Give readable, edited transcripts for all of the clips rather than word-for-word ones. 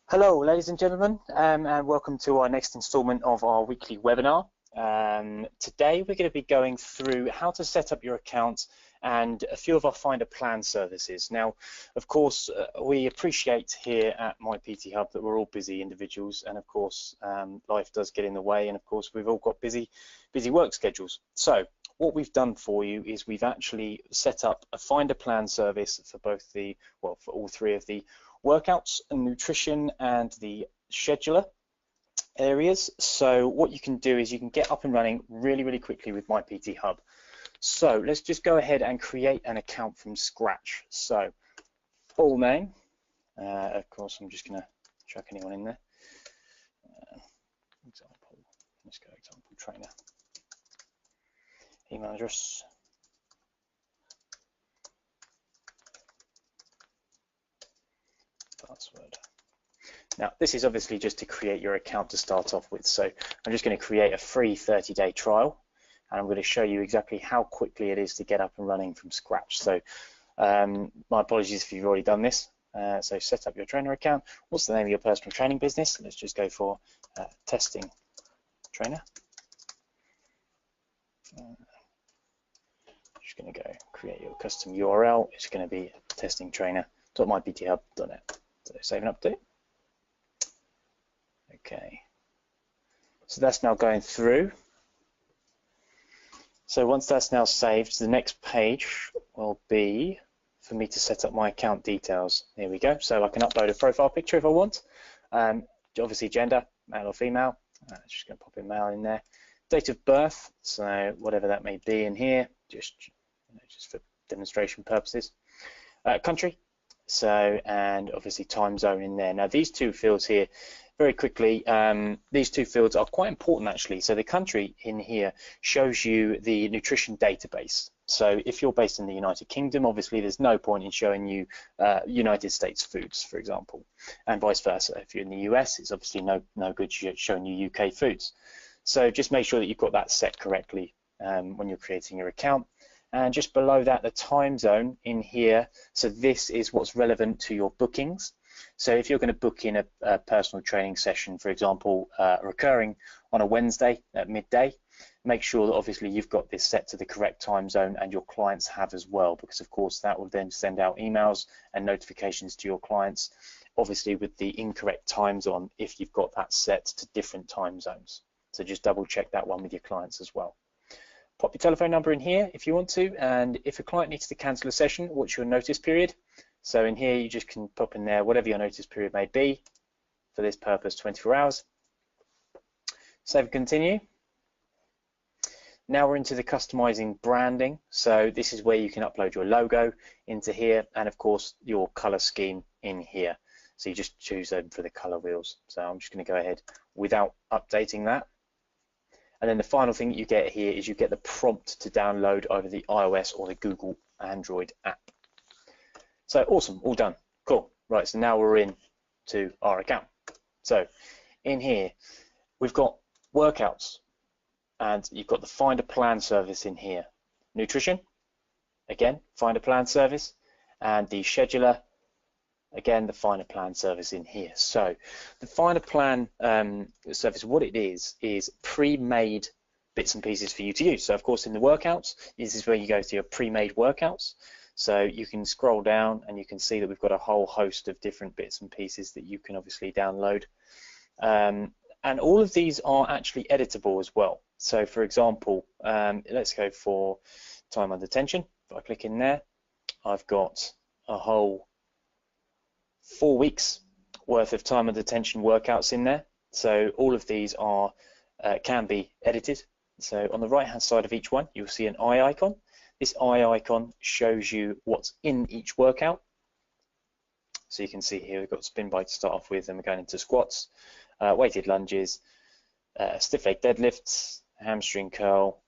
Hello, ladies and gentlemen, and welcome to our next installment of our weekly webinar. Today we're going to be going through how to set up your account and a few of our Find a Plan services. Now, of course, we appreciate here at MyPT Hub that we're all busy individuals, and of course, life does get in the way, and of course, we've all got busy work schedules. So what we've done for you is we've actually set up a Find a Plan service for for all three of the workouts and nutrition and the scheduler areas. So what you can do is you can get up and running really quickly with MyPT Hub. So let's just go ahead and create an account from scratch. So full name, of course I'm just going to chuck anyone in there. Example, let's go example trainer. Email address. Password. Now this is obviously just to create your account to start off with, so I'm just going to create a free 30-day trial, and I'm going to show you exactly how quickly it is to get up and running from scratch. So my apologies if you've already done this. So set up your trainer account. What's the name of your personal training business? Let's just go for testing trainer. Just going to go create your custom URL. It's going to be testingtrainer.mypthub.net. So save and update. Okay, so that's now going through. So once that's now saved, the next page will be for me to set up my account details. Here we go. So I can upload a profile picture if I want. Obviously gender, male or female. Just going to pop in male in there. Date of birth, so whatever that may be in here, just for demonstration purposes. Country. So, and obviously time zone in there. Now these two fields here, very quickly, these two fields are quite important actually. So the country in here shows you the nutrition database. So if you're based in the United Kingdom, obviously there's no point in showing you United States foods, for example, and vice versa. If you're in the US, it's obviously no good showing you UK foods. So just make sure that you've got that set correctly when you're creating your account. And just below that, the time zone in here. So this is what's relevant to your bookings. So if you're going to book in a personal training session, for example, recurring on a Wednesday at midday, make sure that obviously you've got this set to the correct time zone and your clients have as well, because of course that will then send out emails and notifications to your clients, obviously with the incorrect times on if you've got that set to different time zones. So just double check that one with your clients as well. Pop your telephone number in here if you want to, and if a client needs to cancel a session, what's your notice period? So in here you just can pop in there whatever your notice period may be. For this purpose, 24 hours. Save and continue. Now we're into the customizing branding. So this is where you can upload your logo into here, and of course your color scheme in here. So you just choose them for the color wheels. So I'm just going to go ahead without updating that. And then the final thing that you get here is you get the prompt to download over the iOS or the Google Android app. So awesome, all done, cool. Right, so now we're in to our account. So in here, we've got workouts, and you've got the Find a Plan service in here. Nutrition, again, Find a Plan service, and the scheduler, again, the Find a Plan service in here. So the Find a Plan service, what it is pre-made bits and pieces for you to use. So of course in the workouts, this is where you go to your pre-made workouts. So you can scroll down and you can see that we've got a whole host of different bits and pieces that you can obviously download. And all of these are actually editable as well. So for example, let's go for time under tension. If I click in there, I've got a whole 4 weeks worth of time under tension workouts in there. So all of these are can be edited. So on the right hand side of each one, you'll see an eye icon. This eye icon shows you what's in each workout. So you can see here we've got spin bike to start off with, and we're going into squats, weighted lunges, stiff leg deadlifts, hamstring curl,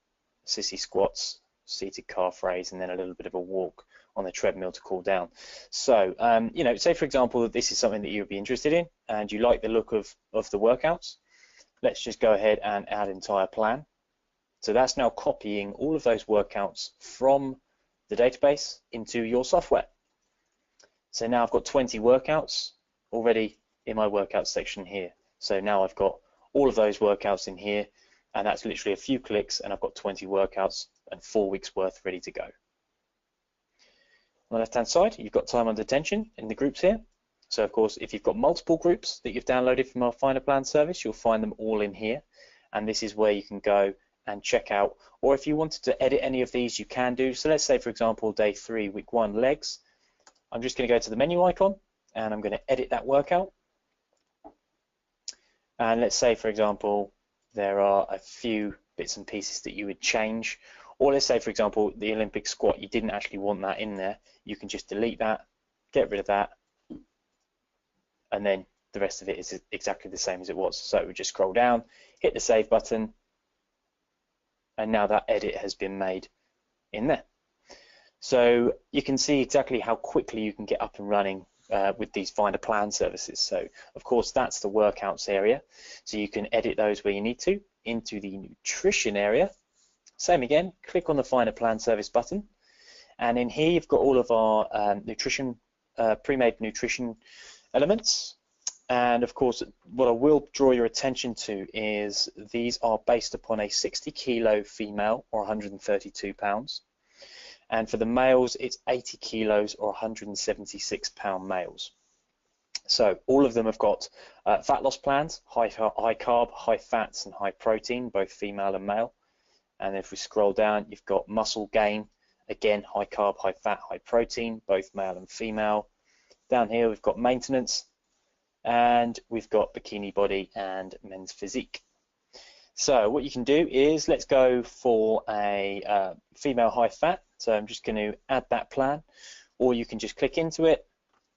sissy squats, seated calf raise, and then a little bit of a walk on the treadmill to cool down. So you know, say for example that this is something that you would be interested in and you like the look of the workouts. Let's just go ahead and add entire plan. So that's now copying all of those workouts from the database into your software. So now I've got 20 workouts already in my workout section here. So now I've got all of those workouts in here, and that's literally a few clicks, and I've got 20 workouts and 4 weeks worth ready to go. On the left hand side, you've got time under tension in the groups here. So of course, if you've got multiple groups that you've downloaded from our Find a Plan service, you'll find them all in here, and this is where you can go and check out, or if you wanted to edit any of these, you can do. So let's say, for example, day 3, week 1, legs. I'm just going to go to the menu icon, and I'm going to edit that workout. And let's say, for example, there are a few bits and pieces that you would change, or let's say, for example, the Olympic squat, you didn't actually want that in there. You can just delete that, get rid of that, and then the rest of it is exactly the same as it was. So we just scroll down, hit the save button, and now that edit has been made in there. So you can see exactly how quickly you can get up and running with these Find a Plan services. So of course, that's the workouts area, so you can edit those where you need to. Into the nutrition area, same again, click on the Find a Plan service button, and in here you've got all of our nutrition, pre-made nutrition elements. And of course, what I will draw your attention to is these are based upon a 60 kilo female or 132 pounds. And for the males, it's 80 kilos or 176 pound males. So all of them have got fat loss plans, high carb, high fats, and high protein, both female and male. And if we scroll down, you've got muscle gain, again, high carb, high fat, high protein, both male and female. Down here, we've got maintenance, and we've got bikini body and men's physique. So what you can do is, let's go for a female high fat. So I'm just going to add that plan, or you can just click into it,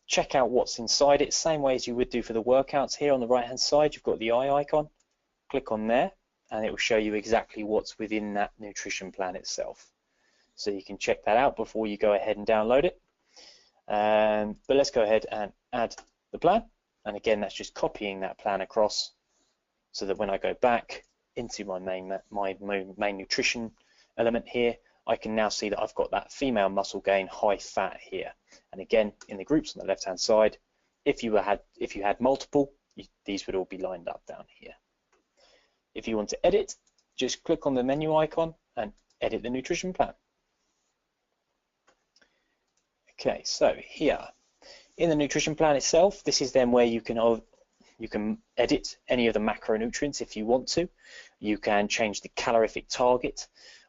check out what's inside it, same way as you would do for the workouts. Here on the right hand side, you've got the eye icon, click on there, and it will show you exactly what's within that nutrition plan itself. So you can check that out before you go ahead and download it. But let's go ahead and add the plan. And again, that's just copying that plan across, so that when I go back into my main nutrition element here, I can now see that I've got that female muscle gain high fat here. And again, in the groups on the left hand side, if you had multiple, these would all be lined up down here. If you want to edit, just click on the menu icon and edit the nutrition plan. Okay, so here in the nutrition plan itself, this is then where you can edit any of the macronutrients if you want to. You can change the calorific target,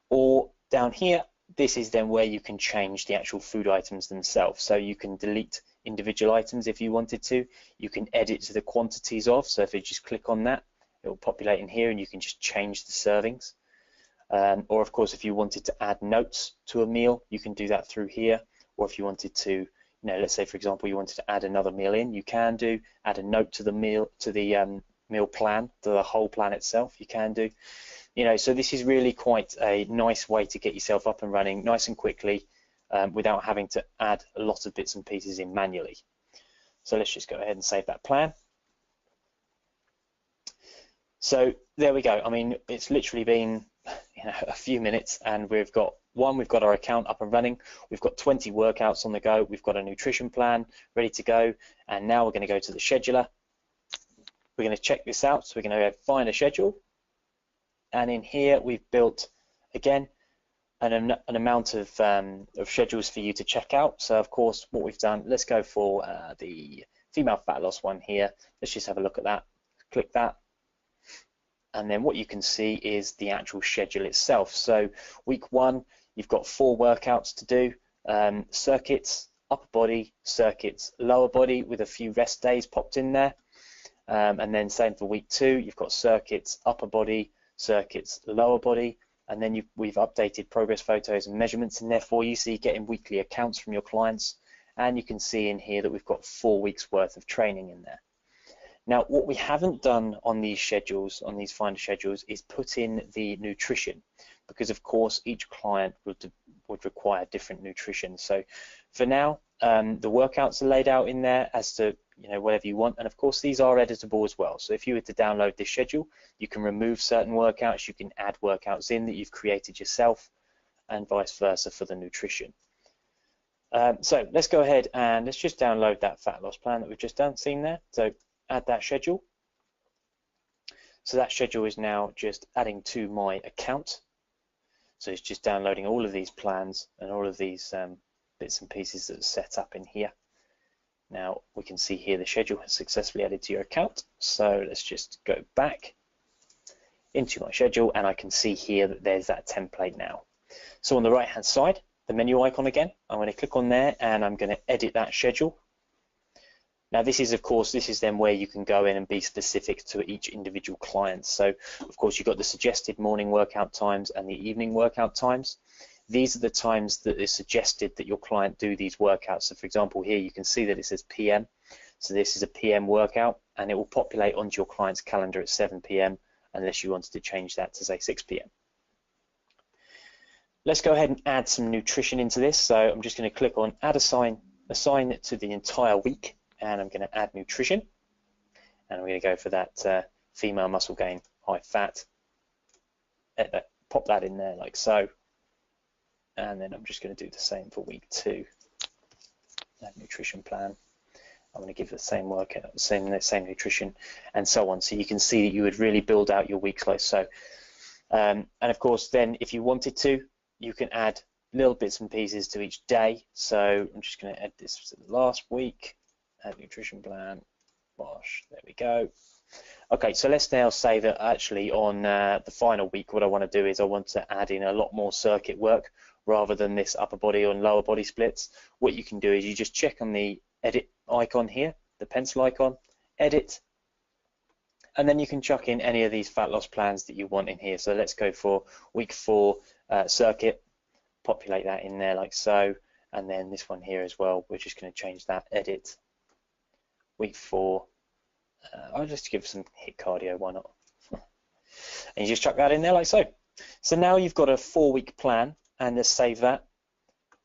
or down here, this is then where you can change the actual food items themselves. So you can delete individual items if you wanted to. You can edit the quantities of, so if you just click on that, it will populate in here and you can just change the servings. Or of course, if you wanted to add notes to a meal, you can do that through here. Or if you wanted to, let's say for example, you wanted to add another meal in, you can add a note to the meal, meal plan, to the whole plan itself, you can do. So this is really quite a nice way to get yourself up and running nice and quickly without having to add a lot of bits and pieces in manually. So let's just go ahead and save that plan. So there we go. I mean, it's literally been a few minutes, and we've got our account up and running. We've got 20 workouts on the go. We've got a nutrition plan ready to go, and now we're going to go to the scheduler. We're going to check this out. So we're going to go find a schedule, and in here we've built again an amount of schedules for you to check out. So of course, what we've done, let's go for the female fat loss one here. Let's just have a look at that. Click that. And then what you can see is the actual schedule itself. So week 1, you've got 4 workouts to do, circuits, upper body, circuits, lower body, with a few rest days popped in there. And then same for week 2, you've got circuits, upper body, circuits, lower body, and then we've updated progress photos and measurements in there for you, so you're getting weekly accounts from your clients. And you can see in here that we've got 4 weeks worth of training in there. Now, what we haven't done on these schedules, on these Finder schedules, is put in the nutrition, because of course each client would require different nutrition. So for now, the workouts are laid out in there as to whatever you want, and of course these are editable as well. So if you were to download this schedule, you can remove certain workouts, you can add workouts in that you've created yourself, and vice versa for the nutrition. So let's go ahead and let's just download that fat loss plan that we've just seen there. So add that schedule. So that schedule is now just adding to my account. So it's just downloading all of these plans and all of these bits and pieces that are set up in here. Now we can see here the schedule has successfully added to your account. So let's just go back into my schedule, and I can see here that there's that template now. So on the right hand side, the menu icon again, I'm going to click on there and I'm going to edit that schedule. Now this is, of course, this is then where you can go in and be specific to each individual client. So of course you've got the suggested morning workout times and the evening workout times. These are the times that is suggested that your client do these workouts. So for example, here you can see that it says PM. So this is a PM workout, and it will populate onto your client's calendar at 7 PM unless you wanted to change that to say 6 PM. Let's go ahead and add some nutrition into this. So I'm just going to click on add assign it to the entire week, and I'm going to add nutrition, and I'm going to go for that female muscle gain, high fat. Pop that in there like so, and then I'm just going to do the same for week 2. That nutrition plan. I'm going to give the same workout, same nutrition, and so on. So you can see that you would really build out your weeks like so. And of course, then if you wanted to, you can add little bits and pieces to each day. So I'm just going to add this to the last week. Add nutrition plan. Wash. There we go. Okay, so let's now say that actually on the final week, what I want to do is I want to add in a lot more circuit work rather than this upper body and lower body splits. What you can do is you just check on the edit icon here, the pencil icon, edit, and then you can chuck in any of these fat loss plans that you want in here. So let's go for week 4 circuit, populate that in there like so, and then this one here as well, we're just going to change that, edit, week 4, I'll just give some HIIT cardio, why not? And you just chuck that in there like so. So now you've got a 4-week plan, and let's save that,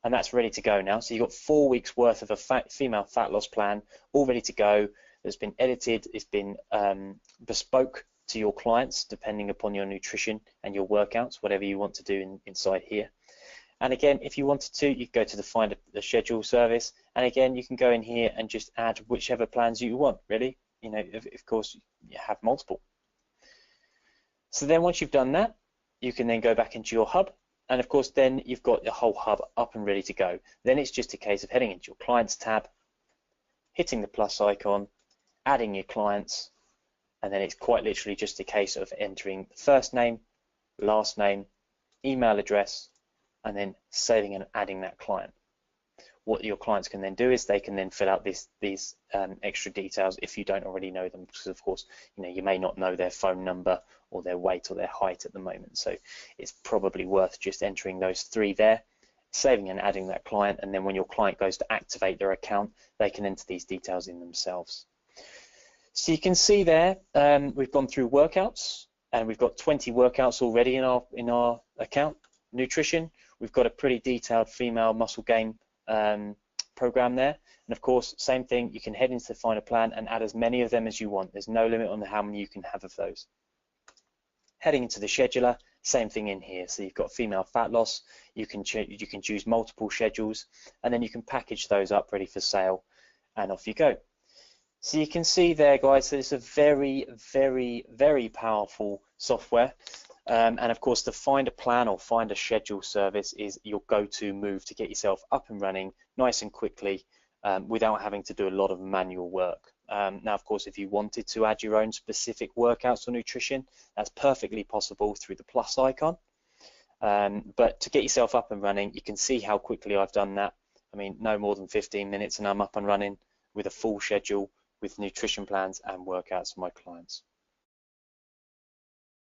and that's ready to go now. So you've got 4 weeks worth of a female fat loss plan all ready to go. It's been edited, it's been bespoke to your clients depending upon your nutrition and your workouts, whatever you want to do inside here. And again, if you wanted to, you go to the find the schedule service, and again you can go in here and just add whichever plans you want, really. You know, of course you have multiple. So then once you've done that, you can then go back into your hub, and of course then you've got the whole hub up and ready to go. Then it's just a case of heading into your clients tab, hitting the plus icon, adding your clients, and then it's quite literally just a case of entering the first name, last name, email address, and then saving and adding that client. What your clients can then do is they can then fill out these extra details if you don't already know them, because of course you may not know their phone number or their weight or their height at the moment. So it's probably worth just entering those 3 there, saving and adding that client, and then when your client goes to activate their account, they can enter these details in themselves. So you can see there we've gone through workouts, and we've got 20 workouts already in our account. Nutrition, we've got a pretty detailed female muscle gain program there, and of course same thing, you can head into the find a plan and add as many of them as you want. There's no limit on how many you can have of those. Heading into the scheduler, same thing in here. So you've got female fat loss, you can choose multiple schedules, and then you can package those up ready for sale, and off you go. So you can see there, guys, that it's a very, very, very powerful software. And of course, the find a plan or find a schedule service is your go-to move to get yourself up and running nice and quickly without having to do a lot of manual work. Now, of course, if you wanted to add your own specific workouts or nutrition, that's perfectly possible through the plus icon. But to get yourself up and running, you can see how quickly I've done that. I mean, no more than 15 minutes and I'm up and running with a full schedule with nutrition plans and workouts for my clients.